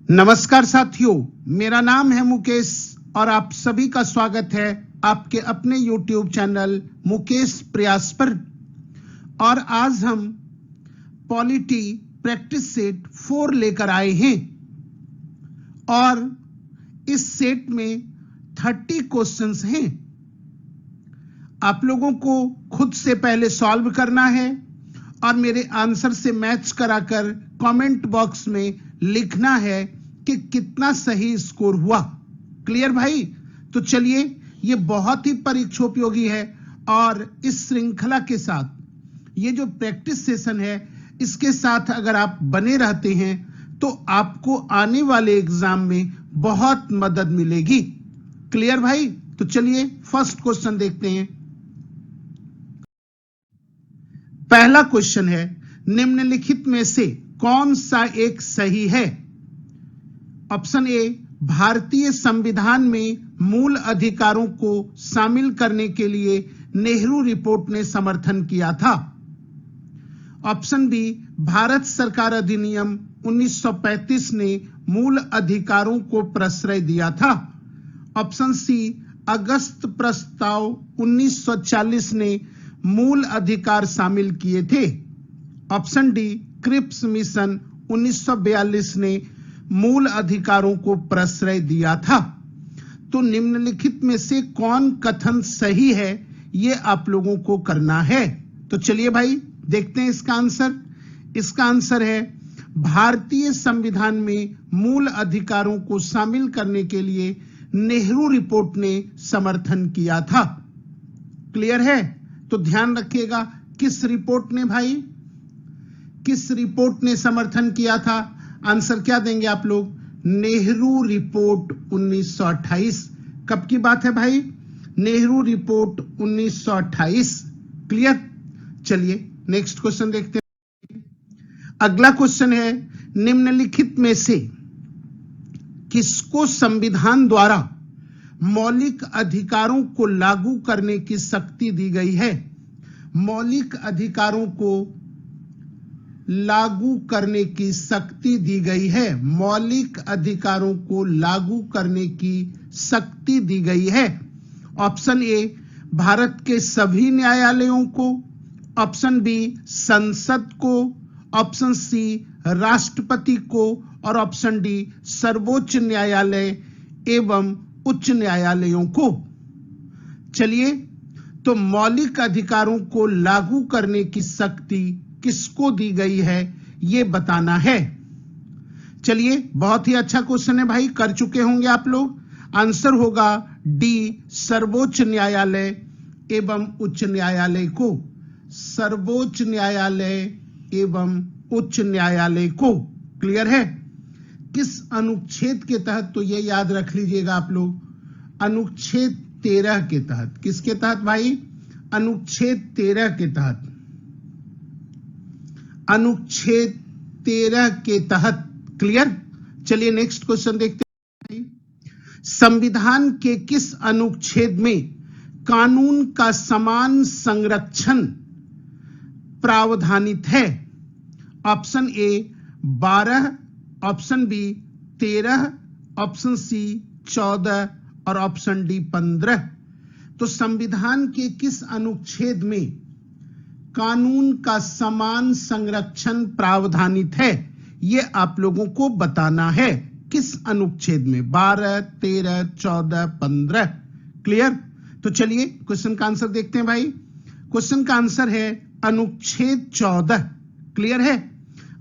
नमस्कार साथियों, मेरा नाम है मुकेश और आप सभी का स्वागत है आपके अपने YouTube चैनल मुकेश प्रयास पर। और आज हम पॉलिटी प्रैक्टिस सेट 4 लेकर आए हैं और इस सेट में 30 क्वेश्चंस हैं। आप लोगों को खुद से पहले सॉल्व करना है और मेरे आंसर से मैच कराकर कमेंट बॉक्स में लिखना है कि कितना सही स्कोर हुआ। क्लियर भाई? तो चलिए, ये बहुत ही परीक्षोपयोगी है और इस श्रृंखला के साथ ये जो प्रैक्टिस सेशन है इसके साथ अगर आप बने रहते हैं तो आपको आने वाले एग्जाम में बहुत मदद मिलेगी। क्लियर भाई? तो चलिए फर्स्ट क्वेश्चन देखते हैं। पहला क्वेश्चन है, निम्नलिखित में से कौन सा एक सही है? ऑप्शन ए, भारतीय संविधान में मूल अधिकारों को शामिल करने के लिए नेहरू रिपोर्ट ने समर्थन किया था। ऑप्शन बी, भारत सरकार अधिनियम 1935 ने मूल अधिकारों को प्रश्रय दिया था। ऑप्शन सी, अगस्त प्रस्ताव 1940 ने मूल अधिकार शामिल किए थे। ऑप्शन डी, क्रिप्स मिशन 1942 ने मूल अधिकारों को प्रश्रय दिया था। तो निम्नलिखित में से कौन कथन सही है, ये आप लोगों को करना है। तो चलिए भाई देखते हैं इसका आंसर। इसका आंसर है, भारतीय संविधान में मूल अधिकारों को शामिल करने के लिए नेहरू रिपोर्ट ने समर्थन किया था। क्लियर है? तो ध्यान रखिएगा, किस रिपोर्ट ने भाई, किस रिपोर्ट ने समर्थन किया था? आंसर क्या देंगे आप लोग? नेहरू रिपोर्ट 1928। कब की बात है भाई? नेहरू रिपोर्ट 1928। क्लियर? चलिए नेक्स्ट क्वेश्चन देखते हैं। अगला क्वेश्चन है, निम्नलिखित में से किसको संविधान द्वारा मौलिक अधिकारों को लागू करने की शक्ति दी गई है? मौलिक अधिकारों को लागू करने की शक्ति दी गई है। मौलिक अधिकारों को लागू करने की शक्ति दी गई है। ऑप्शन ए, भारत के सभी न्यायालयों को। ऑप्शन बी, संसद को। ऑप्शन सी, राष्ट्रपति को। और ऑप्शन डी, सर्वोच्च न्यायालय एवं उच्च न्यायालयों को। चलिए, तो मौलिक अधिकारों को लागू करने की शक्ति किसको दी गई है, ये बताना है। चलिए, बहुत ही अच्छा क्वेश्चन है भाई, कर चुके होंगे आप लोग। आंसर होगा डी, सर्वोच्च न्यायालय एवं उच्च न्यायालय को। सर्वोच्च न्यायालय एवं उच्च न्यायालय को। क्लियर है? किस अनुच्छेद के तहत? तो ये याद रख लीजिएगा आप लोग, अनुच्छेद 13 के तहत। किसके तहत भाई? अनुच्छेद 13 के तहत। अनुच्छेद 13 के तहत। क्लियर? चलिए नेक्स्ट क्वेश्चन देखते हैं। संविधान के किस अनुच्छेद में कानून का समान संरक्षण प्रावधानित है? Option A 12, option B 13, option C 14 और ऑप्शन डी 15। तो संविधान के किस अनुच्छेद में कानून का समान संरक्षण प्रावधानित है, ये आप लोगों को बताना है। किस अनुच्छेद में? 12, 13, 14, 15। क्लियर? तो चलिए क्वेश्चन का आंसर देखते हैं भाई। क्वेश्चन का आंसर है अनुच्छेद 14। क्लियर है?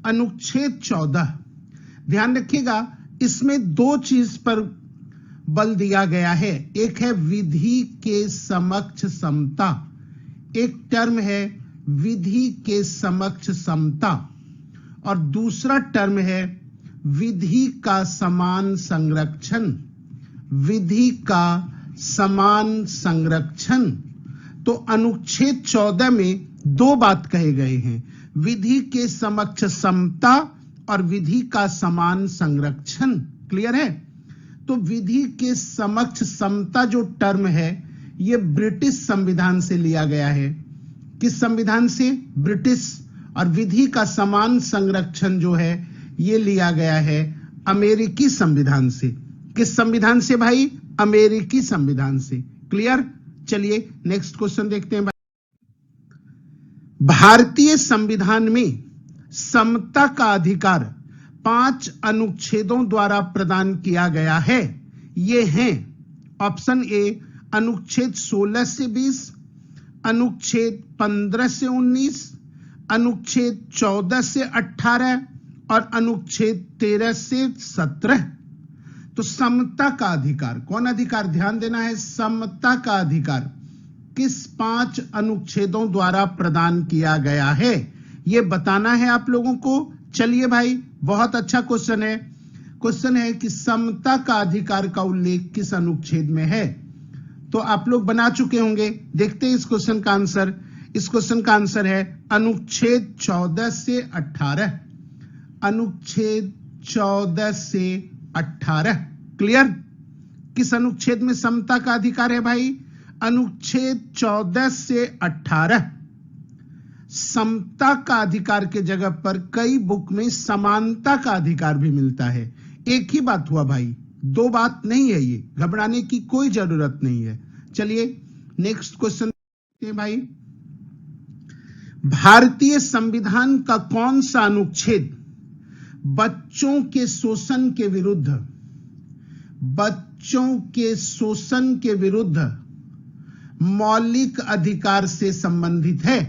अनुच्छेद 14। ध्यान रखिएगा, इसमें दो चीज पर बल दिया गया है। एक है विधि के समक्ष समता, एक टर्म है विधि के समक्ष समता, और दूसरा टर्म है विधि का समान संरक्षण। विधि का समान संरक्षण। तो अनुच्छेद 14 में दो बात कहे गए हैं, विधि के समक्ष समता और विधि का समान संरक्षण। क्लियर है? तो विधि के समक्ष समता जो टर्म है ये ब्रिटिश संविधान से लिया गया है। किस संविधान से? ब्रिटिश। और विधि का समान संरक्षण जो है ये लिया गया है अमेरिकी संविधान से। किस संविधान से भाई? अमेरिकी संविधान से। क्लियर? चलिए नेक्स्ट क्वेश्चन देखते हैं भाई। भारतीय संविधान में समता का अधिकार 5 अनुच्छेदों द्वारा प्रदान किया गया है। ये हैं ऑप्शन ए अनुच्छेद 16 से 20, अनुच्छेद 15 से 19, अनुच्छेद 14 से 18 और अनुच्छेद 13 से 17। तो समता का अधिकार, कौन अधिकार? ध्यान देना है, समता का अधिकार किस 5 अनुच्छेदों द्वारा प्रदान किया गया है, यह बताना है आप लोगों को। चलिए भाई, बहुत अच्छा क्वेश्चन है। क्वेश्चन है कि समता का अधिकार का उल्लेख किस अनुच्छेद में है। तो आप लोग बना चुके होंगे। देखते हैं इस क्वेश्चन का आंसर। इस क्वेश्चन का आंसर है अनुच्छेद 14 से 18। अनुच्छेद 14 से 18। क्लियर? किस अनुच्छेद में समता का अधिकार है भाई? अनुच्छेद 14 से 18। समता का अधिकार के जगह पर कई बुक में समानता का अधिकार भी मिलता है। एक ही बात हुआ भाई, 2 बात नहीं है, ये घबराने की कोई जरूरत नहीं है। चलिए नेक्स्ट क्वेश्चन देखते हैं भाई। भारतीय संविधान का कौन सा अनुच्छेद बच्चों के शोषण के विरुद्ध, बच्चों के शोषण के विरुद्ध मौलिक अधिकार से संबंधित है?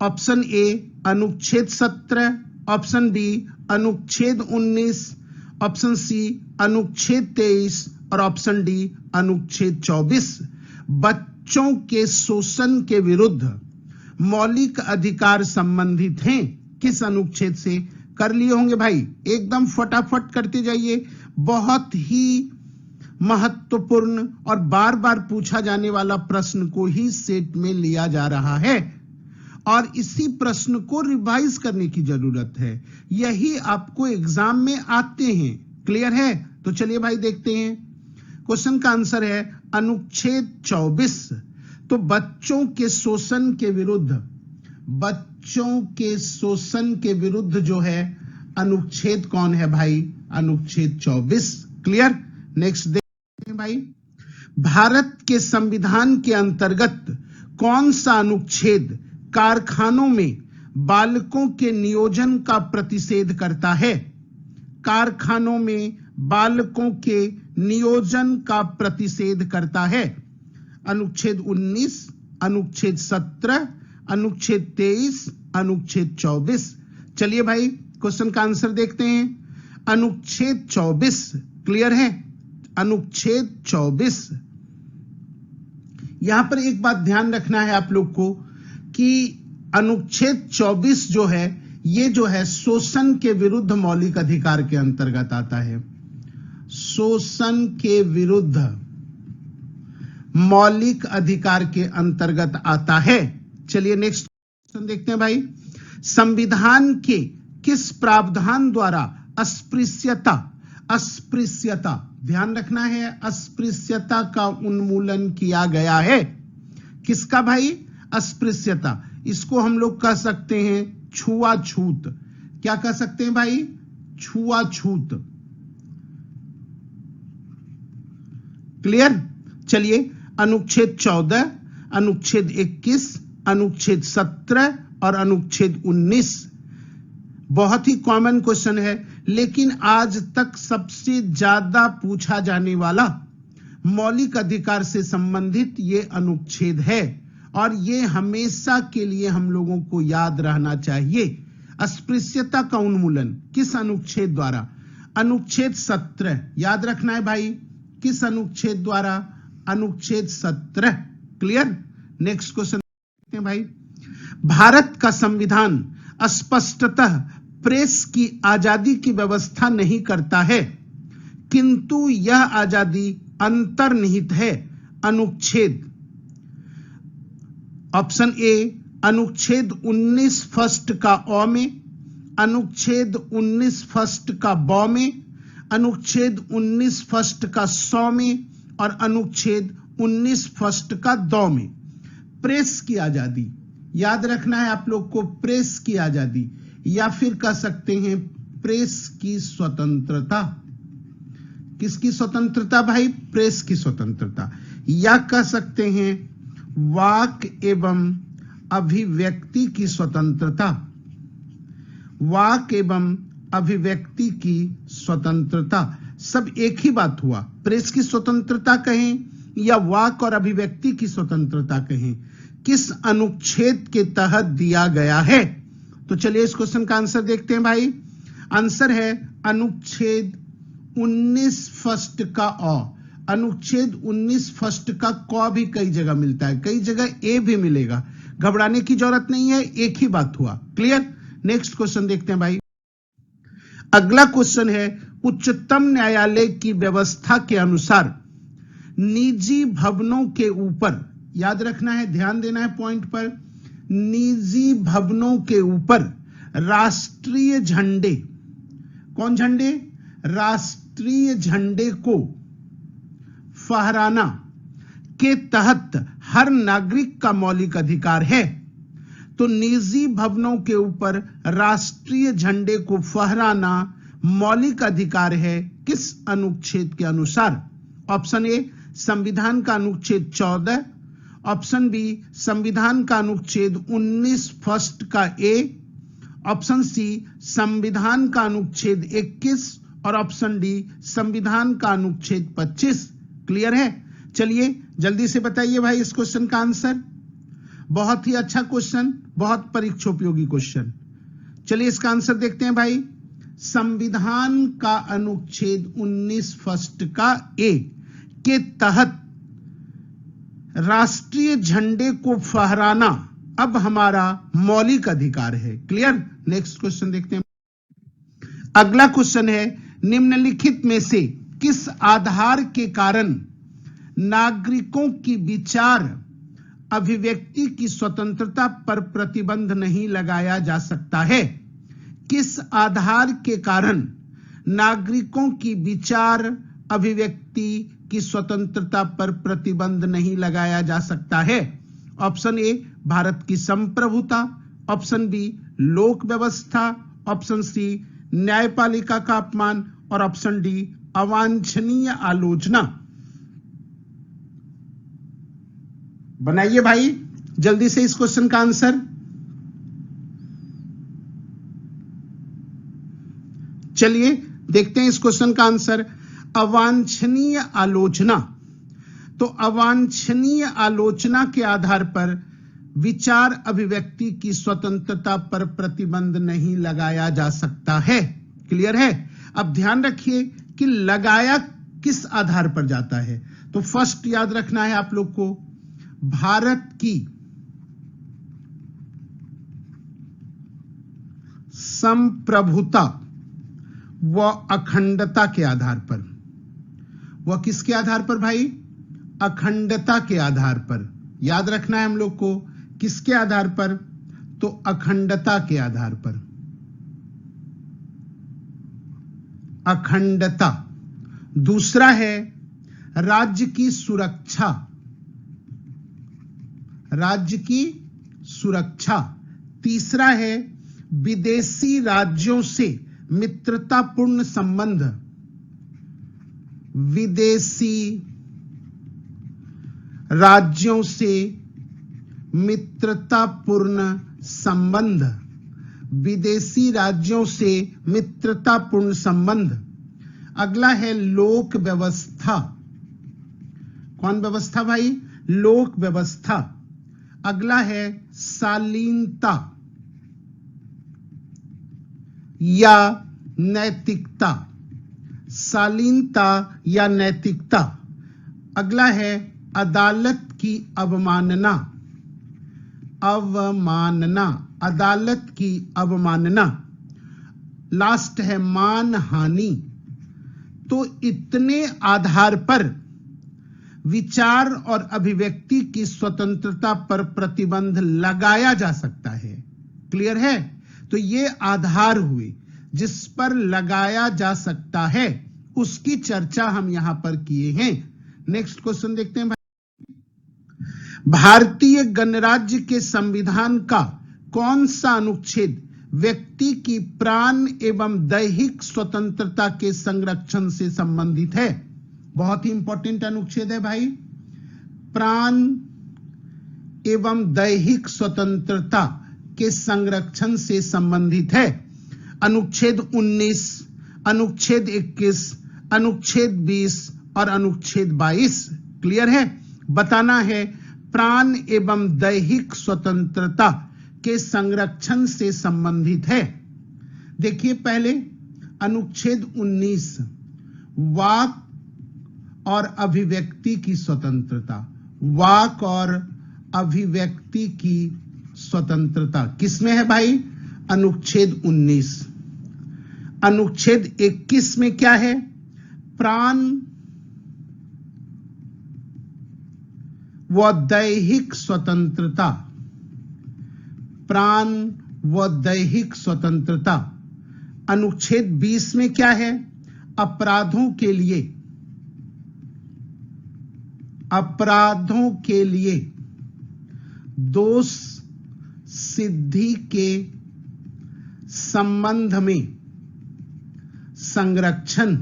ऑप्शन ए अनुच्छेद 17, ऑप्शन बी अनुच्छेद 19, ऑप्शन सी अनुच्छेद 23 और ऑप्शन डी अनुच्छेद 24। बच्चों के शोषण के विरुद्ध मौलिक अधिकार संबंधित हैं किस अनुच्छेद से? कर लिए होंगे भाई, एकदम फटाफट करते जाइए। बहुत ही महत्वपूर्ण और बार बार पूछा जाने वाला प्रश्न को ही सेट में लिया जा रहा है और इसी प्रश्न को रिवाइज करने की जरूरत है। यही आपको एग्जाम में आते हैं। क्लियर है? तो चलिए भाई देखते हैं। क्वेश्चन का आंसर है अनुच्छेद 24। तो बच्चों के शोषण के विरुद्ध, बच्चों के शोषण के विरुद्ध जो है अनुच्छेद कौन है भाई? अनुच्छेद 24। क्लियर? नेक्स्ट देखते हैं भाई। भारत के संविधान के अंतर्गत कौन सा अनुच्छेद कारखानों में बालकों के नियोजन का प्रतिषेध करता है? कारखानों में बालकों के नियोजन का प्रतिषेध करता है? अनुच्छेद 19, अनुच्छेद 17, अनुच्छेद 23, अनुच्छेद 24। चलिए भाई क्वेश्चन का आंसर देखते हैं। अनुच्छेद 24। क्लियर है? अनुच्छेद 24। यहां पर एक बात ध्यान रखना है आप लोग को कि अनुच्छेद 24 जो है, ये जो है शोषण के विरुद्ध मौलिक अधिकार के अंतर्गत आता है। शोषण के विरुद्ध मौलिक अधिकार के अंतर्गत आता है। चलिए नेक्स्ट क्वेश्चन देखते हैं भाई। संविधान के किस प्रावधान द्वारा अस्पृश्यता, अस्पृश्यता ध्यान रखना है, अस्पृश्यता का उन्मूलन किया गया है? किसका भाई? अस्पृश्यता। इसको हम लोग कह सकते हैं छुआछूत। क्या कह सकते हैं भाई? छुआछूत। क्लियर? चलिए अनुच्छेद 14, अनुच्छेद 21, अनुच्छेद 17 और अनुच्छेद 19 बहुत ही कॉमन क्वेश्चन है, लेकिन आज तक सबसे ज्यादा पूछा जाने वाला मौलिक अधिकार से संबंधित ये अनुच्छेद है और ये हमेशा के लिए हम लोगों को याद रहना चाहिए। अस्पृश्यता का उन्मूलन किस अनुच्छेद द्वारा? अनुच्छेद 17। याद रखना है भाई, किस अनुच्छेद द्वारा? अनुच्छेद 17। क्लियर? नेक्स्ट क्वेश्चन देखते हैं भाई। भारत का संविधान स्पष्टतः प्रेस की आजादी की व्यवस्था नहीं करता है, किंतु यह आजादी अंतर्निहित है अनुच्छेद। ऑप्शन ए अनुच्छेद 19 फर्स्ट का अ में, अनुच्छेद 19 फर्स्ट का ब में, अनुच्छेद 19 फर्स्ट का स में और अनुच्छेद 19 फर्स्ट का द में। प्रेस की आजादी याद रखना है आप लोग को, प्रेस की आजादी, या फिर कह सकते हैं प्रेस की स्वतंत्रता। किसकी स्वतंत्रता भाई? प्रेस की स्वतंत्रता। या कह सकते हैं वाक एवं अभिव्यक्ति की स्वतंत्रता। वाक एवं अभिव्यक्ति की स्वतंत्रता, सब एक ही बात हुआ। प्रेस की स्वतंत्रता कहें या वाक और अभिव्यक्ति की स्वतंत्रता कहें, किस अनुच्छेद के तहत दिया गया है? तो चलिए इस क्वेश्चन का आंसर देखते हैं भाई। आंसर है अनुच्छेद 19 फर्स्ट का अ। अनुच्छेद 19 फर्स्ट का क भी कई जगह मिलता है, कई जगह ए भी मिलेगा। घबराने की जरूरत नहीं है, एक ही बात हुआ। क्लियर? नेक्स्ट क्वेश्चन देखते हैं भाई। अगला क्वेश्चन है, उच्चतम न्यायालय की व्यवस्था के अनुसार निजी भवनों के ऊपर, याद रखना है, ध्यान देना है पॉइंट पर, निजी भवनों के ऊपर राष्ट्रीय झंडे, कौन झंडे? राष्ट्रीय झंडे को फहराना के तहत हर नागरिक का मौलिक अधिकार है। तो निजी भवनों के ऊपर राष्ट्रीय झंडे को फहराना मौलिक अधिकार है, किस अनुच्छेद के अनुसार? ऑप्शन ए संविधान का अनुच्छेद 14, ऑप्शन बी संविधान का अनुच्छेद 19 फर्स्ट का ए, ऑप्शन सी संविधान का अनुच्छेद 21 और ऑप्शन डी संविधान का अनुच्छेद 25। क्लियर है? चलिए जल्दी से बताइए भाई इस क्वेश्चन का आंसर। बहुत ही अच्छा क्वेश्चन, बहुत परीक्षोपयोगी क्वेश्चन। चलिए इसका आंसर देखते हैं भाई। संविधान का अनुच्छेद 19 फर्स्ट का ए के तहत राष्ट्रीय झंडे को फहराना अब हमारा मौलिक अधिकार है। क्लियर? नेक्स्ट क्वेश्चन देखते हैं। अगला क्वेश्चन है, निम्नलिखित में से किस आधार के कारण नागरिकों की विचार अभिव्यक्ति की स्वतंत्रता पर प्रतिबंध नहीं लगाया जा सकता है? किस आधार के कारण नागरिकों की विचार अभिव्यक्ति की स्वतंत्रता पर प्रतिबंध नहीं लगाया जा सकता है? ऑप्शन ए भारत की संप्रभुता, ऑप्शन बी लोक व्यवस्था, ऑप्शन सी न्यायपालिका का अपमान और ऑप्शन डी अवांछनीय आलोचना। बनाइए भाई जल्दी से इस क्वेश्चन का आंसर। चलिए देखते हैं इस क्वेश्चन का आंसर। अवांछनीय आलोचना, तो अवांछनीय आलोचना के आधार पर विचार अभिव्यक्ति की स्वतंत्रता पर प्रतिबंध नहीं लगाया जा सकता है। क्लियर है? अब ध्यान रखिए कि लगाया किस आधार पर जाता है। तो फर्स्ट याद रखना है आप लोग को, भारत की संप्रभुता व अखंडता के आधार पर। वह किसके आधार पर भाई? अखंडता के आधार पर। याद रखना है हम लोग को, किसके आधार पर? तो अखंडता के आधार पर। अखंडता। दूसरा है राज्य की सुरक्षा, राज्य की सुरक्षा। तीसरा है विदेशी राज्यों से मित्रतापूर्ण संबंध, विदेशी राज्यों से मित्रतापूर्ण संबंध, विदेशी राज्यों से मित्रतापूर्ण संबंध। अगला है लोक व्यवस्था। कौन व्यवस्था भाई? लोक व्यवस्था। अगला है शालीनता या नैतिकता, शालीनता या नैतिकता। अगला है अदालत की अवमानना, अवमानना, अदालत की अवमानना। लास्ट है मानहानि। तो इतने आधार पर विचार और अभिव्यक्ति की स्वतंत्रता पर प्रतिबंध लगाया जा सकता है। क्लियर है? तो ये आधार हुए जिस पर लगाया जा सकता है, उसकी चर्चा हम यहां पर किए हैं। नेक्स्ट क्वेश्चन देखते हैं। भारतीय गणराज्य के संविधान का कौन सा अनुच्छेद व्यक्ति की प्राण एवं दैहिक स्वतंत्रता के संरक्षण से संबंधित है। बहुत ही इंपॉर्टेंट अनुच्छेद है भाई। प्राण एवं दैहिक स्वतंत्रता के संरक्षण से संबंधित है। अनुच्छेद 19, अनुच्छेद 21, अनुच्छेद 20 और अनुच्छेद 22। क्लियर है? बताना है प्राण एवं दैहिक स्वतंत्रता के संरक्षण से संबंधित है। देखिए पहले अनुच्छेद 19, वाक और अभिव्यक्ति की स्वतंत्रता। वाक और अभिव्यक्ति की स्वतंत्रता किसमें है भाई? अनुच्छेद 19। अनुच्छेद 21 में क्या है? प्राण व दैहिक स्वतंत्रता। प्राण व दैहिक स्वतंत्रता। अनुच्छेद 20 में क्या है? अपराधों के लिए दोष सिद्धि के संबंध में संरक्षण।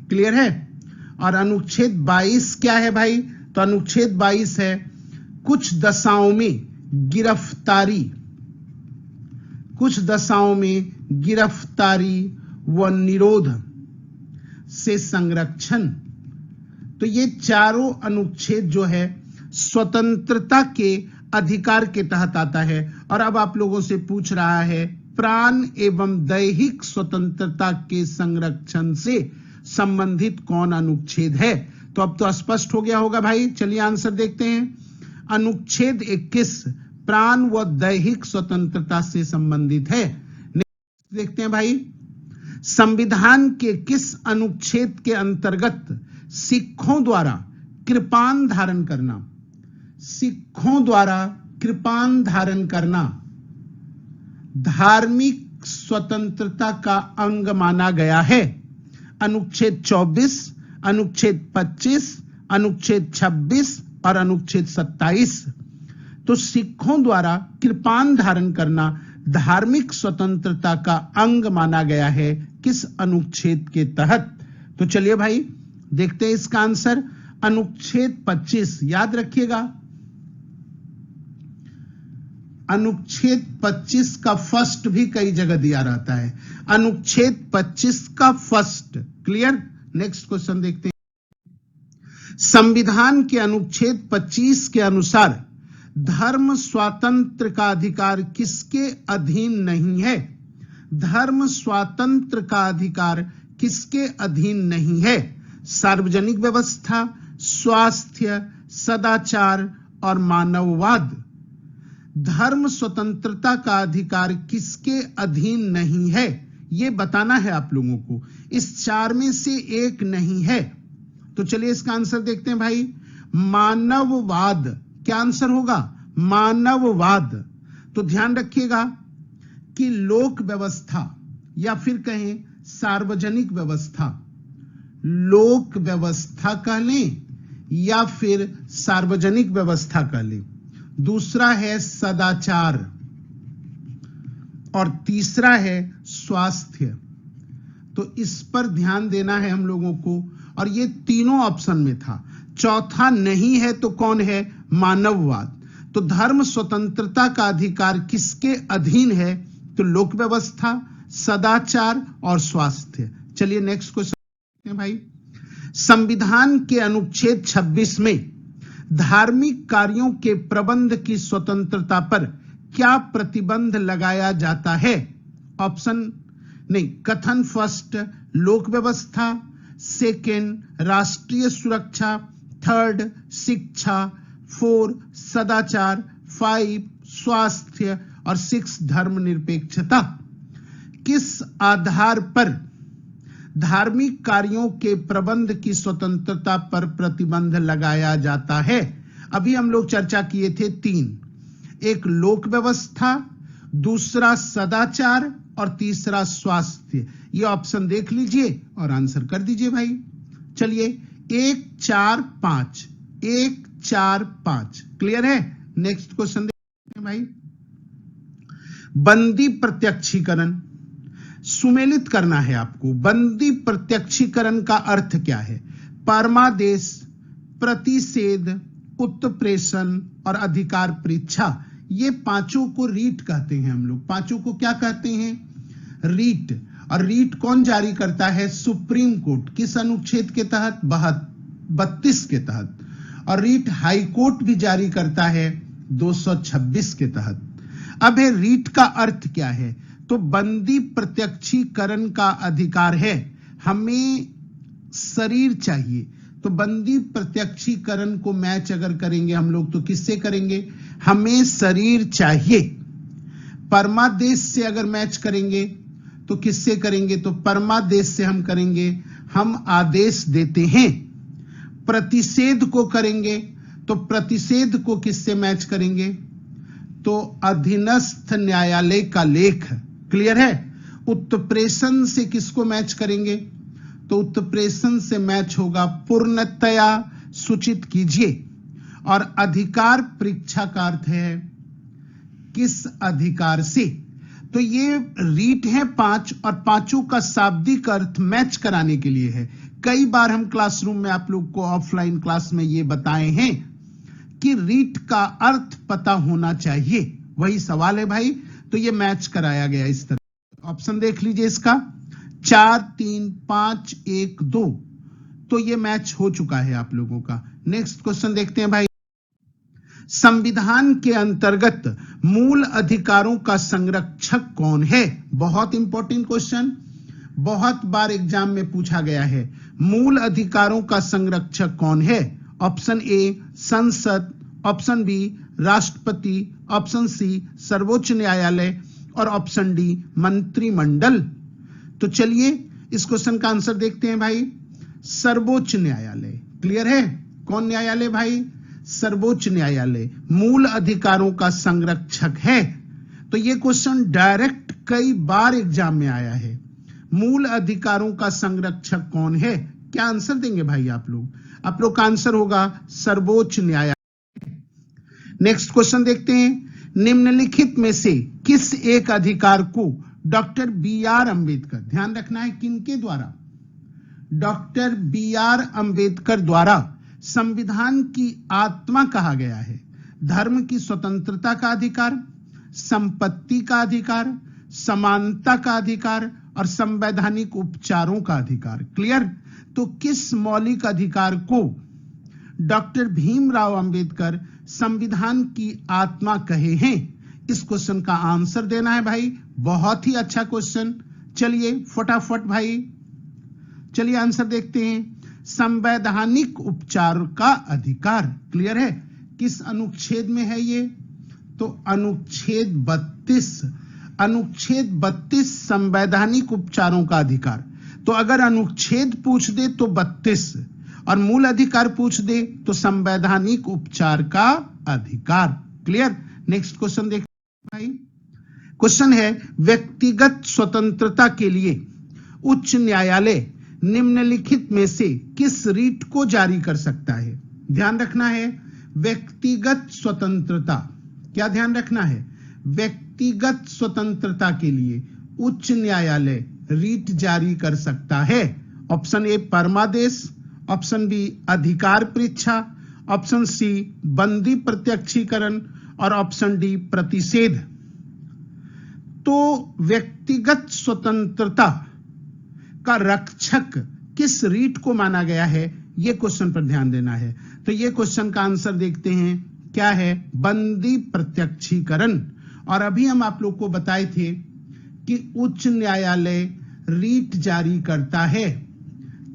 क्लियर है? और अनुच्छेद 22 क्या है भाई? तो अनुच्छेद 22 है कुछ दशाओं में गिरफ्तारी व निरोध से संरक्षण। तो ये चारों अनुच्छेद जो है स्वतंत्रता के अधिकार के तहत आता है। और अब आप लोगों से पूछ रहा है प्राण एवं दैहिक स्वतंत्रता के संरक्षण से संबंधित कौन अनुच्छेद है? तो अब तो स्पष्ट हो गया होगा भाई। चलिए आंसर देखते हैं। अनुच्छेद 21 प्राण व दैहिक स्वतंत्रता से संबंधित है। देखते हैं भाई, संविधान के किस अनुच्छेद के अंतर्गत सिखों द्वारा कृपान धारण करना धार्मिक स्वतंत्रता का अंग माना गया है? अनुच्छेद 24, अनुच्छेद 25, अनुच्छेद 26 और अनुच्छेद 27। तो सिखों द्वारा कृपान धारण करना धार्मिक स्वतंत्रता का अंग माना गया है किस अनुच्छेद के तहत? तो चलिए भाई देखते हैं इसका आंसर। अनुच्छेद 25 याद रखिएगा। अनुच्छेद 25 का फर्स्ट भी कई जगह दिया रहता है। अनुच्छेद 25 का फर्स्ट। क्लियर? नेक्स्ट क्वेश्चन देखते हैं। संविधान के अनुच्छेद 25 के अनुसार धर्म स्वातंत्र्य का अधिकार किसके अधीन नहीं है? धर्म स्वातंत्र्य का अधिकार किसके अधीन नहीं है? सार्वजनिक व्यवस्था, स्वास्थ्य, सदाचार और मानववाद। धर्म स्वतंत्रता का अधिकार किसके अधीन नहीं है, यह बताना है आप लोगों को। इस चार में से एक नहीं है। तो चलिए इसका आंसर देखते हैं भाई। मानववाद। क्या आंसर होगा? मानववाद। तो ध्यान रखिएगा कि लोक व्यवस्था या फिर कहें सार्वजनिक व्यवस्था, लोक व्यवस्था कह लें या फिर सार्वजनिक व्यवस्था कह लें। दूसरा है सदाचार और तीसरा है स्वास्थ्य। तो इस पर ध्यान देना है हम लोगों को। और ये तीनों ऑप्शन में था, चौथा नहीं है। तो कौन है? मानववाद। तो धर्म स्वतंत्रता का अधिकार किसके अधीन है? तो लोक व्यवस्था, सदाचार और स्वास्थ्य। चलिए नेक्स्ट क्वेश्चन भाई। संविधान के अनुच्छेद 26 में धार्मिक कार्यों के प्रबंध की स्वतंत्रता पर क्या प्रतिबंध लगाया जाता है? ऑप्शन नहीं, कथन फर्स्ट लोक व्यवस्था, सेकेंड राष्ट्रीय सुरक्षा, थर्ड शिक्षा, 4 सदाचार, 5 स्वास्थ्य और 6 धर्मनिरपेक्षता। किस आधार पर धार्मिक कार्यों के प्रबंध की स्वतंत्रता पर प्रतिबंध लगाया जाता है? अभी हम लोग चर्चा किए थे 3, एक लोक व्यवस्था, दूसरा सदाचार और तीसरा स्वास्थ्य। ये ऑप्शन देख लीजिए और आंसर कर दीजिए भाई। चलिए 1 4 5, 1 4 5। क्लियर है? नेक्स्ट क्वेश्चन देखते हैं भाई। बंदी प्रत्यक्षीकरण सुमेलित करना है आपको। बंदी प्रत्यक्षीकरण का अर्थ क्या है? परमादेश, प्रतिषेध, उत्प्रेषण और अधिकार परीक्षा, ये पांचों को रीट कहते हैं हम लोग। पांचों को क्या कहते हैं? रीट। और रीट कौन जारी करता है? Supreme court. किस अनुच्छेद के तहत? 32 के तहत। और रीट हाई कोर्ट भी जारी करता है 226 के तहत। अब है रीट का अर्थ क्या है? तो बंदी प्रत्यक्षीकरण का अधिकार है। हमें शरीर चाहिए, तो बंदी प्रत्यक्षीकरण को मैच अगर करेंगे हम लोग तो किससे करेंगे? हमें शरीर चाहिए। परमादेश से अगर मैच करेंगे तो किससे करेंगे? तो परमादेश से हम करेंगे, हम आदेश देते हैं। प्रतिषेध को करेंगे तो प्रतिषेध को किससे मैच करेंगे? तो अधीनस्थ न्यायालय का लेख। क्लियर है? उत्प्रेषण से किसको मैच करेंगे? तो उत्प्रेषण से मैच होगा पूर्णतया सूचित कीजिए। और अधिकार परीक्षा का अर्थ है किस अधिकार से। तो ये रीट है 5 और पांचों का शाब्दिक अर्थ मैच कराने के लिए है। कई बार हम क्लासरूम में आप लोग को ऑफलाइन क्लास में ये बताए हैं कि रीट का अर्थ पता होना चाहिए। वही सवाल है भाई, तो ये मैच कराया गया इस तरह। ऑप्शन देख लीजिए इसका 4 3 5 1 2, तो ये मैच हो चुका है आप लोगों का। नेक्स्ट क्वेश्चन देखते हैं भाई। संविधान के अंतर्गत मूल अधिकारों का संरक्षक कौन है? बहुत इंपॉर्टेंट क्वेश्चन, बहुत बार एग्जाम में पूछा गया है। मूल अधिकारों का संरक्षक कौन है? ऑप्शन ए संसद, ऑप्शन बी राष्ट्रपति, ऑप्शन सी सर्वोच्च न्यायालय और ऑप्शन डी मंत्रिमंडल। तो चलिए इस क्वेश्चन का आंसर देखते हैं भाई। सर्वोच्च न्यायालय। क्लियर है? कौन न्यायालय भाई? सर्वोच्च न्यायालय मूल अधिकारों का संरक्षक है। तो ये क्वेश्चन डायरेक्ट कई बार एग्जाम में आया है। मूल अधिकारों का संरक्षक कौन है? क्या आंसर देंगे भाई आप लोग? आप लोग का आंसर होगा सर्वोच्च न्यायालय। नेक्स्ट क्वेश्चन देखते हैं। निम्नलिखित में से किस एक अधिकार को डॉक्टर BR अंबेडकर, ध्यान रखना है किनके द्वारा? डॉक्टर BR अंबेडकर द्वारा संविधान की आत्मा कहा गया है? धर्म की स्वतंत्रता का अधिकार, संपत्ति का अधिकार, समानता का अधिकार और संवैधानिक उपचारों का अधिकार। क्लियर? तो किस मौलिक अधिकार को डॉक्टर भीमराव अंबेडकर संविधान की आत्मा कहे हैं? इस क्वेश्चन का आंसर देना है भाई। बहुत ही अच्छा क्वेश्चन। चलिए फटाफट भाई, चलिए आंसर देखते हैं। संवैधानिक उपचार का अधिकार। क्लियर है? किस अनुच्छेद में है ये? तो अनुच्छेद 32। अनुच्छेद 32 संवैधानिक उपचारों का अधिकार। तो अगर अनुच्छेद पूछ दे तो 32 और मूल अधिकार पूछ दे तो संवैधानिक उपचार का अधिकार। क्लियर? नेक्स्ट क्वेश्चन देखते हैं भाई। क्वेश्चन है व्यक्तिगत स्वतंत्रता के लिए उच्च न्यायालय निम्नलिखित में से किस रीट को जारी कर सकता है? ध्यान रखना है व्यक्तिगत स्वतंत्रता। क्या ध्यान रखना है? व्यक्तिगत स्वतंत्रता के लिए उच्च न्यायालय रीट जारी कर सकता है। ऑप्शन ए परमादेश, ऑप्शन बी अधिकार परीक्षा, ऑप्शन सी बंदी प्रत्यक्षीकरण और ऑप्शन डी प्रतिषेध। तो व्यक्तिगत स्वतंत्रता का रक्षक किस रीट को माना गया है, यह क्वेश्चन पर ध्यान देना है। तो यह क्वेश्चन का आंसर देखते हैं क्या है? बंदी प्रत्यक्षीकरण। और अभी हम आप लोग को बताए थे कि उच्च न्यायालय रीट जारी करता है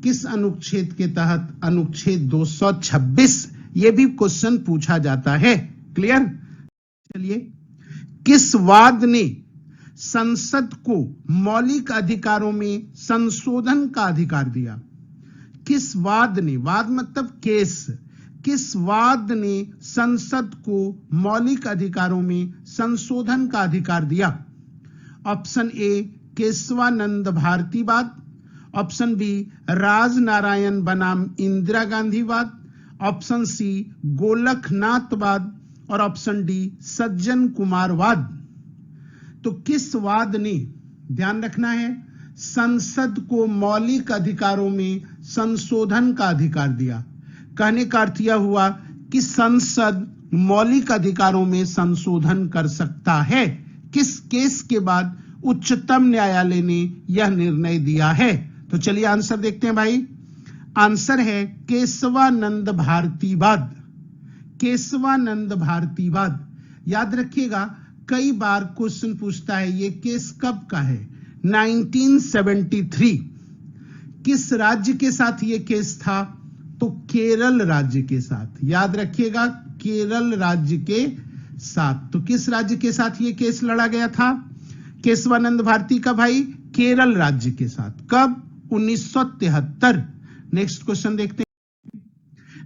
किस अनुच्छेद के तहत? अनुच्छेद 226। यह भी क्वेश्चन पूछा जाता है। क्लियर? चलिए, किस वाद ने संसद को मौलिक अधिकारों में संशोधन का अधिकार दिया? किस वाद ने, वाद मतलब केस, किस वाद ने संसद को मौलिक अधिकारों में संशोधन का अधिकार दिया? ऑप्शन ए केशवानंद भारती वाद, ऑप्शन बी राजनारायण बनाम इंदिरा गांधी वाद, ऑप्शन सी गोलकनाथ वाद और ऑप्शन डी सज्जन कुमार वाद। तो तो किस वाद ने, ध्यान रखना है, संसद को मौलिक अधिकारों में संशोधन का अधिकार दिया? कहने का अर्थ यह हुआ कि संसद मौलिक अधिकारों में संशोधन कर सकता है। किस केस के बाद उच्चतम न्यायालय ने यह निर्णय दिया है? तो चलिए आंसर देखते हैं भाई। आंसर है केशवानंद भारतीवाद। केशवानंद भारतीवाद। याद रखिएगा, कई बार क्वेश्चन पूछता है ये केस कब का है? 1973। किस राज्य के साथ ये केस था? तो केरल राज्य के साथ। याद रखिएगा, केरल राज्य के साथ। तो किस राज्य के साथ ये केस लड़ा गया था केशवानंद भारती का भाई? केरल राज्य के साथ। कब? 1973। नेक्स्ट क्वेश्चन देखते हैं।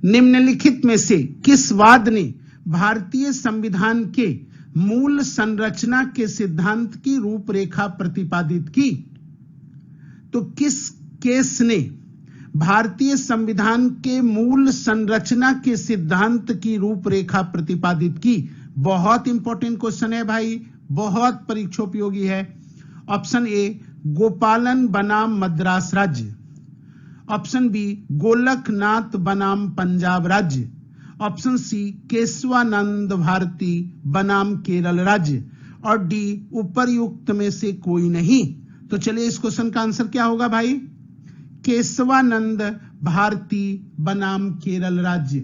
निम्नलिखित में से किस वाद ने भारतीय संविधान के मूल संरचना के सिद्धांत की रूपरेखा प्रतिपादित की? तो किस केस ने भारतीय संविधान के मूल संरचना के सिद्धांत की रूपरेखा प्रतिपादित की? बहुत इंपॉर्टेंट क्वेश्चन है भाई, बहुत परीक्षोपयोगी है। ऑप्शन ए गोपालन बनाम मद्रास राज्य, ऑप्शन बी गोलकनाथ बनाम पंजाब राज्य, ऑप्शन सी केशवानंद भारती बनाम केरल राज्य, और डी उपरयुक्त में से कोई नहीं। तो चलिए इस क्वेश्चन का आंसर क्या होगा भाई? केशवानंद भारती बनाम केरल राज्य।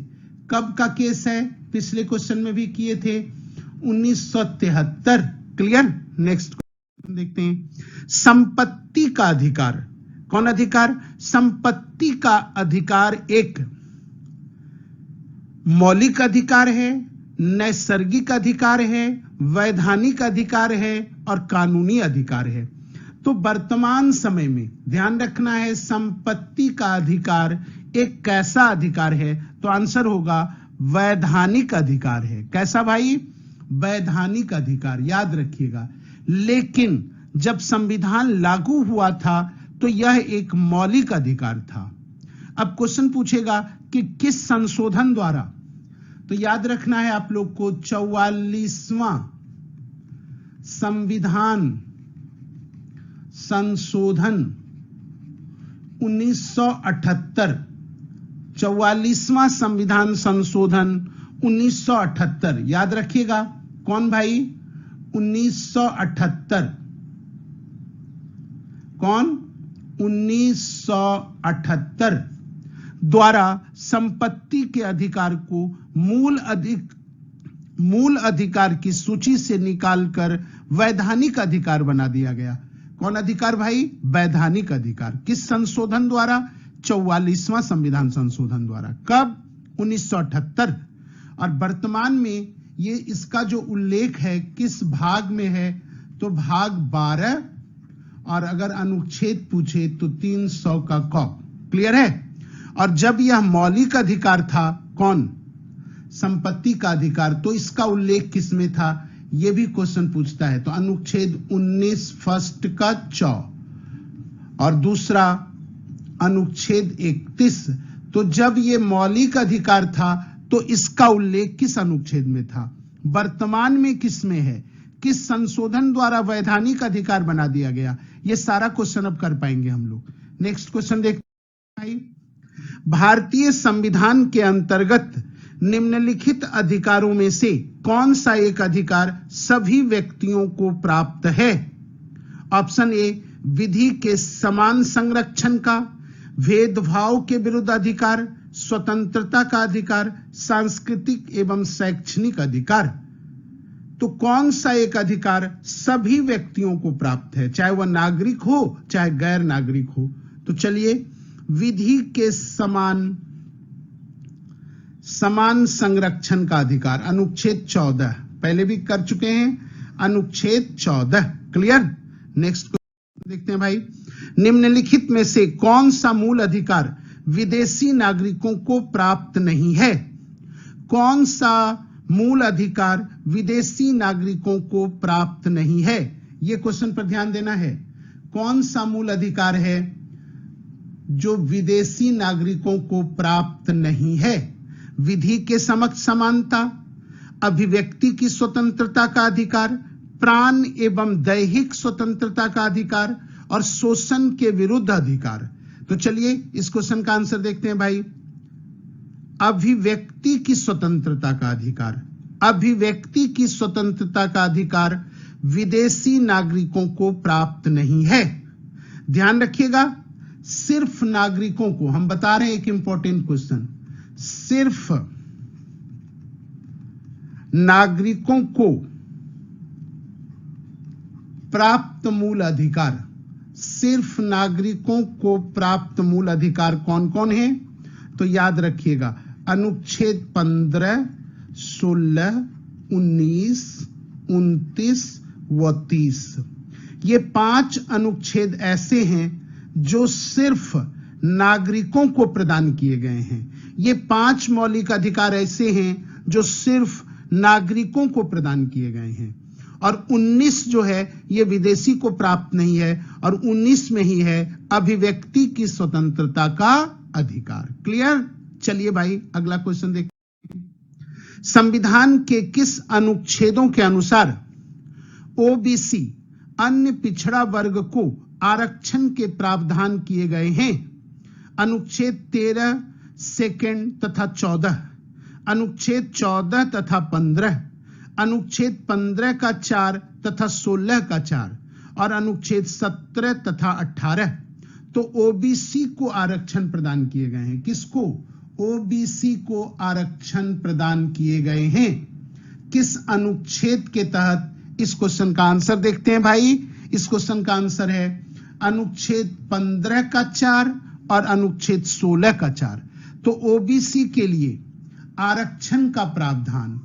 कब का केस है? पिछले क्वेश्चन में भी किए थे, 1973। क्लियर? नेक्स्ट क्वेश्चन देखते हैं। संपत्ति का अधिकार। कौन अधिकार? संपत्ति का अधिकार एक मौलिक अधिकार है, नैसर्गिक अधिकार है, वैधानिक अधिकार है और कानूनी अधिकार है। तो वर्तमान समय में ध्यान रखना है, संपत्ति का अधिकार एक कैसा अधिकार है? तो आंसर होगा वैधानिक अधिकार है। कैसा भाई? वैधानिक अधिकार। याद रखिएगा, लेकिन जब संविधान लागू हुआ था तो यह एक मौलिक अधिकार था। अब क्वेश्चन पूछेगा कि किस संशोधन द्वारा? तो याद रखना है आप लोग को 44वां संविधान संशोधन 1978। 44वां संविधान संशोधन 1978। याद रखिएगा, कौन भाई? 1978। कौन? 1978 द्वारा संपत्ति के अधिकार को मूल अधिकार की सूची से निकालकर वैधानिक अधिकार बना दिया गया। कौन अधिकार भाई? वैधानिक अधिकार। किस संशोधन द्वारा? 44वां संविधान संशोधन द्वारा। कब? 1978। और वर्तमान में ये इसका जो उल्लेख है किस भाग में है? तो भाग 12, और अगर अनुच्छेद पूछे तो 300 का क। क्लियर है? और जब यह मौलिक अधिकार था, कौन? संपत्ति का अधिकार, तो इसका उल्लेख किसमें था? यह भी क्वेश्चन पूछता है। तो अनुच्छेद 19 फर्स्ट का 4 और दूसरा अनुच्छेद 31। तो जब यह मौलिक अधिकार था तो इसका उल्लेख किस अनुच्छेद में था? वर्तमान में किस में है? किस संशोधन द्वारा वैधानिक अधिकार बना दिया गया? यह सारा क्वेश्चन अब कर पाएंगे हम लोग। नेक्स्ट क्वेश्चन देखते हैं। भारतीय संविधान के अंतर्गत निम्नलिखित अधिकारों में से कौन सा एक अधिकार सभी व्यक्तियों को प्राप्त है? ऑप्शन ए विधि के समान संरक्षण का, भेदभाव के विरुद्ध अधिकार, स्वतंत्रता का अधिकार, सांस्कृतिक एवं शैक्षणिक अधिकार। तो कौन सा एक अधिकार सभी व्यक्तियों को प्राप्त है, चाहे वह नागरिक हो चाहे गैर नागरिक हो? तो चलिए, विधि के समान संरक्षण का अधिकार, अनुच्छेद 14, पहले भी कर चुके हैं, अनुच्छेद 14। क्लियर? नेक्स्ट देखते हैं भाई। निम्नलिखित में से कौन सा मूल अधिकार विदेशी नागरिकों को प्राप्त नहीं है? कौन सा मूल अधिकार विदेशी नागरिकों को प्राप्त नहीं है? यह क्वेश्चन पर ध्यान देना है। कौन सा मूल अधिकार है जो विदेशी नागरिकों को प्राप्त नहीं है? विधि के समक्ष समानता, अभिव्यक्ति की स्वतंत्रता का अधिकार, प्राण एवं दैहिक स्वतंत्रता का अधिकार और शोषण के विरुद्ध अधिकार। तो चलिए इस क्वेश्चन का आंसर देखते हैं भाई। अभिव्यक्ति की स्वतंत्रता का अधिकार, अभिव्यक्ति की स्वतंत्रता का अधिकार विदेशी नागरिकों को प्राप्त नहीं है। ध्यान रखिएगा, सिर्फ नागरिकों को, हम बता रहे हैं एक इंपॉर्टेंट क्वेश्चन, सिर्फ नागरिकों को प्राप्त मूल अधिकार, सिर्फ नागरिकों को प्राप्त मूल अधिकार कौन कौन है? तो याद रखिएगा, अनुच्छेद 15, 16, 19, 29 व 30। ये 5 अनुच्छेद ऐसे हैं जो सिर्फ नागरिकों को प्रदान किए गए हैं। ये 5 मौलिक अधिकार ऐसे हैं जो सिर्फ नागरिकों को प्रदान किए गए हैं, और 19 जो है ये विदेशी को प्राप्त नहीं है, और 19 में ही है अभिव्यक्ति की स्वतंत्रता का अधिकार। क्लियर? चलिए भाई अगला क्वेश्चन देखते हैं। संविधान के किस अनुच्छेदों के अनुसार ओबीसी अन्य पिछड़ा वर्ग को आरक्षण के प्रावधान किए गए हैं? अनुच्छेद 13 सेकंड तथा 14, अनुच्छेद 14 तथा 15, अनुच्छेद 15 का 4 तथा 16 का 4 और अनुच्छेद 17 तथा 18। तो ओबीसी को आरक्षण प्रदान किए गए हैं। किसको? ओबीसी को आरक्षण प्रदान किए गए हैं। किस अनुच्छेद के तहत? इस क्वेश्चन का आंसर देखते हैं भाई। इस क्वेश्चन का आंसर है अनुच्छेद 15 का 4 और अनुच्छेद 16 का 4। तो ओबीसी के लिए आरक्षण का प्रावधान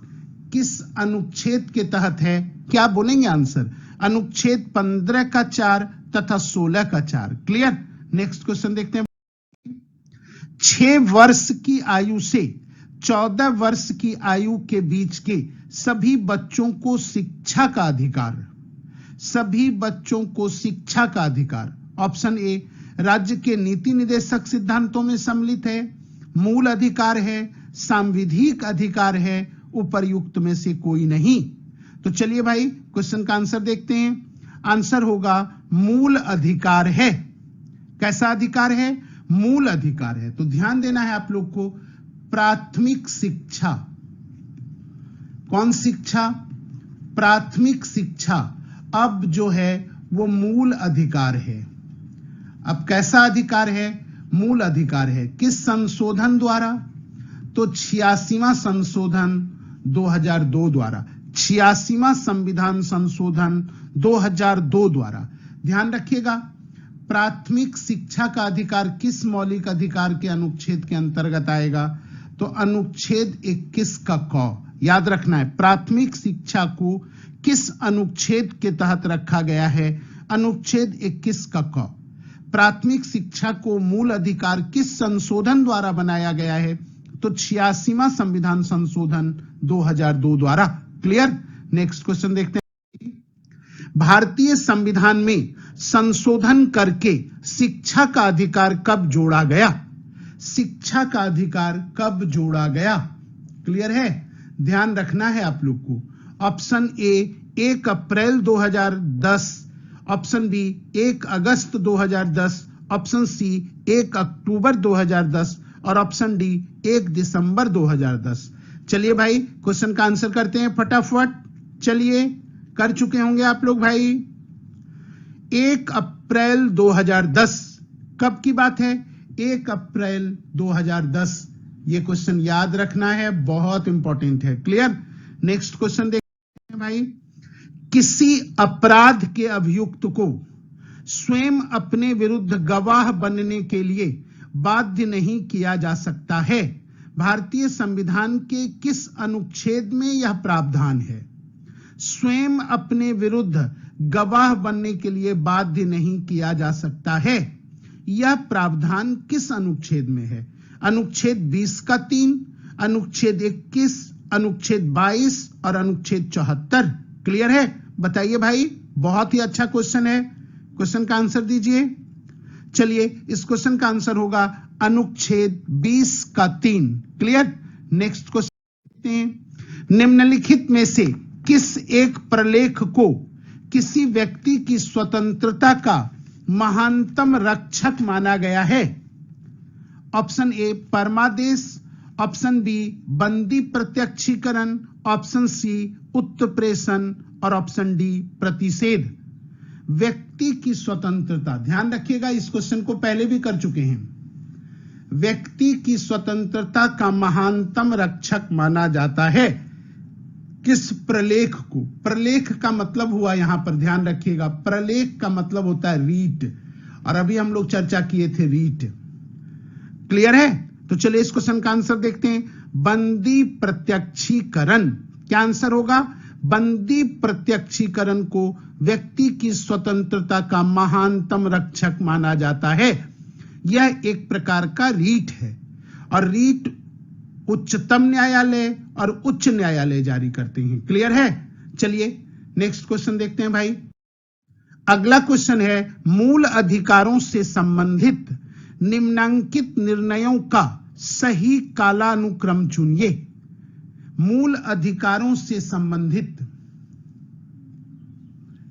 किस अनुच्छेद के तहत है? क्या बोलेंगे आंसर? अनुच्छेद 15 का 4 तथा 16 का 4। क्लियर? नेक्स्ट क्वेश्चन देखते हैं। 6 वर्ष की आयु से 14 वर्ष की आयु के बीच के सभी बच्चों को शिक्षा का अधिकार, सभी बच्चों को शिक्षा का अधिकार। ऑप्शन ए राज्य के नीति निर्देशक सिद्धांतों में सम्मिलित है, मूल अधिकार है, सांविधिक अधिकार है, उपर्युक्त में से कोई नहीं। तो चलिए भाई क्वेश्चन का आंसर देखते हैं। आंसर होगा मूल अधिकार है। कैसा अधिकार है? मूल अधिकार है। तो ध्यान देना है आप लोग को, प्राथमिक शिक्षा। कौन शिक्षा? प्राथमिक शिक्षा अब जो है वो मूल अधिकार है। अब कैसा अधिकार है? मूल अधिकार है। किस संशोधन द्वारा? तो 86वां संशोधन 2002 द्वारा, 86वां संविधान संशोधन 2002 द्वारा। ध्यान रखिएगा, प्राथमिक शिक्षा का अधिकार किस मौलिक अधिकार के अनुच्छेद के अंतर्गत आएगा? तो अनुच्छेद 21 का क। याद रखना है, प्राथमिक शिक्षा को किस अनुच्छेद के तहत रखा गया है? अनुच्छेद 21 का क। प्राथमिक शिक्षा को मूल अधिकार किस संशोधन द्वारा बनाया गया है? तो 86वां संविधान संशोधन 2002 द्वारा। क्लियर? नेक्स्ट क्वेश्चन देखते हैं। भारतीय संविधान में संशोधन करके शिक्षा का अधिकार कब जोड़ा गया? शिक्षा का अधिकार कब जोड़ा गया? क्लियर है? ध्यान रखना है आप लोग को। ऑप्शन ए 1 अप्रैल 2010, ऑप्शन बी 1 अगस्त 2010, ऑप्शन सी 1 अक्टूबर 2010 और ऑप्शन डी 1 दिसंबर 2010। चलिए भाई क्वेश्चन का आंसर करते हैं फटाफट। चलिए, कर चुके होंगे आप लोग भाई। 1 अप्रैल 2010 कब की बात है? 1 अप्रैल 2010। ये क्वेश्चन याद रखना है, बहुत इंपॉर्टेंट है। क्लियर? नेक्स्ट क्वेश्चन देखते हैं भाई। किसी अपराध के अभियुक्त को स्वयं अपने विरुद्ध गवाह बनने के लिए बाध्य नहीं किया जा सकता है? भारतीय संविधान के किस अनुच्छेद में यह प्रावधान है? स्वयं अपने विरुद्ध गवाह बनने के लिए बाध्य नहीं किया जा सकता है, यह प्रावधान किस अनुच्छेद में है? अनुच्छेद 20 का 3, अनुच्छेद 21, अनुच्छेद 22 और अनुच्छेद 74। क्लियर है? बताइए भाई, बहुत ही अच्छा क्वेश्चन है। क्वेश्चन का आंसर दीजिए। चलिए, इस क्वेश्चन का आंसर होगा अनुच्छेद 20 का 3। क्लियर? नेक्स्ट क्वेश्चन देखते हैं। निम्नलिखित में से किस एक प्रलेख को किसी व्यक्ति की स्वतंत्रता का महानतम रक्षक माना गया है? ऑप्शन ए परमादेश, ऑप्शन बी बंदी प्रत्यक्षीकरण, ऑप्शन सी उत्प्रेषण और ऑप्शन डी प्रतिषेध। व्यक्ति की स्वतंत्रता, ध्यान रखिएगा इस क्वेश्चन को पहले भी कर चुके हैं। व्यक्ति की स्वतंत्रता का महानतम रक्षक माना जाता है किस प्रलेख को? प्रलेख का मतलब हुआ, यहां पर ध्यान रखिएगा, प्रलेख का मतलब होता है रीट, और अभी हम लोग चर्चा किए थे रीट। क्लियर है? तो चलिए इस क्वेश्चन का आंसर देखते हैं। बंदी प्रत्यक्षीकरण, क्या आंसर होगा? बंदी प्रत्यक्षीकरण को व्यक्ति की स्वतंत्रता का महानतम रक्षक माना जाता है। यह एक प्रकार का रीट है, और रीट उच्चतम न्यायालय और उच्च न्यायालय जारी करते हैं। क्लियर है? चलिए नेक्स्ट क्वेश्चन देखते हैं भाई। अगला क्वेश्चन है, मूल अधिकारों से संबंधित निम्नलिखित निर्णयों का सही कालानुक्रम चुनिए। मूल अधिकारों से संबंधित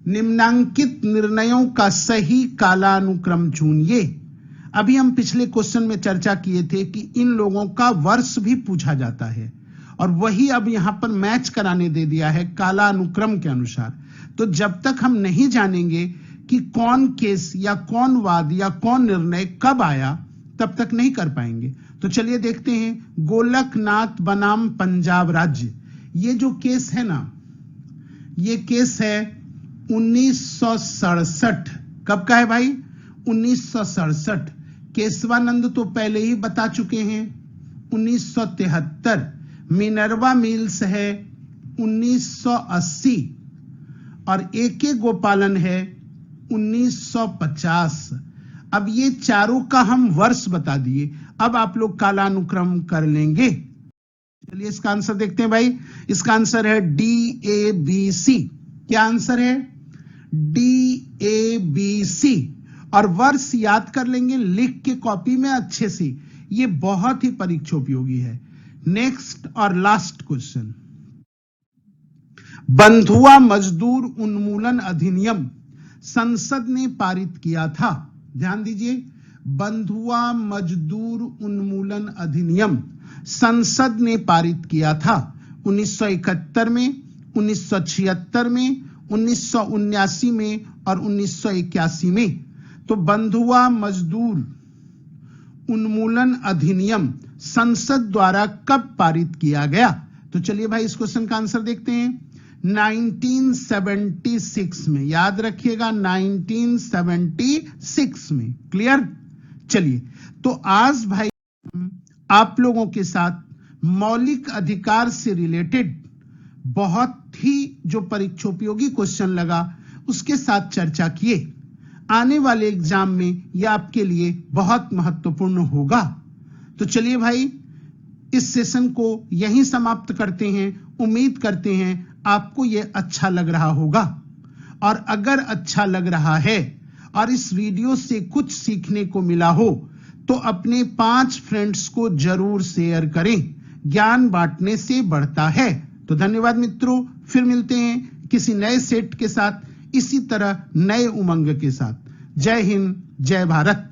निम्नलिखित निर्णयों का सही कालानुक्रम चुनिए। अभी हम पिछले क्वेश्चन में चर्चा किए थे कि इन लोगों का वर्ष भी पूछा जाता है, और वही अब यहां पर मैच कराने दे दिया है कालानुक्रम के अनुसार। तो जब तक हम नहीं जानेंगे कि कौन केस या कौन वाद या कौन निर्णय कब आया, तब तक नहीं कर पाएंगे। तो चलिए देखते हैं, गोलकनाथ बनाम पंजाब राज्य, ये जो केस है ना, ये केस है 1967। कब का है भाई? 1967। केशवानंद तो पहले ही बता चुके हैं 1973। मिनर्वा मिल्स है 1980, और ए.के. गोपालन है 1950। अब ये चारों का हम वर्ष बता दिए, अब आप लोग कालानुक्रम कर लेंगे। चलिए इसका आंसर देखते हैं भाई। इसका आंसर है DABC। क्या आंसर है? DABC। और वर्ष याद कर लेंगे लिख के कॉपी में अच्छे से, ये बहुत ही परीक्षा उपयोगी है। नेक्स्ट और लास्ट क्वेश्चन, बंधुआ मजदूर उन्मूलन अधिनियम संसद ने पारित किया था। ध्यान दीजिए, बंधुआ मजदूर उन्मूलन अधिनियम संसद ने पारित किया था 1971 में, 1976 में, 1979 में और 1981 में। तो बंधुआ मजदूर उन्मूलन अधिनियम संसद द्वारा कब पारित किया गया? तो चलिए भाई इस क्वेश्चन का आंसर देखते हैं। 1976 में, याद रखिएगा 1976 में। क्लियर? चलिए तो आज भाई आप लोगों के साथ मौलिक अधिकार से रिलेटेड बहुत ही जो परीक्षोपयोगी क्वेश्चन लगा उसके साथ चर्चा किए। आने वाले एग्जाम में यह आपके लिए बहुत महत्वपूर्ण होगा। तो चलिए भाई इस सेशन को यहीं समाप्त करते हैं। उम्मीद करते हैं आपको यह अच्छा लग रहा होगा, और अगर अच्छा लग रहा है और इस वीडियो से कुछ सीखने को मिला हो तो अपने 5 फ्रेंड्स को जरूर शेयर करें। ज्ञान बांटने से बढ़ता है। तो धन्यवाद मित्रों, फिर मिलते हैं किसी नए सेट के साथ, इसी तरह नए उमंग के साथ। जय हिंद, जय भारत।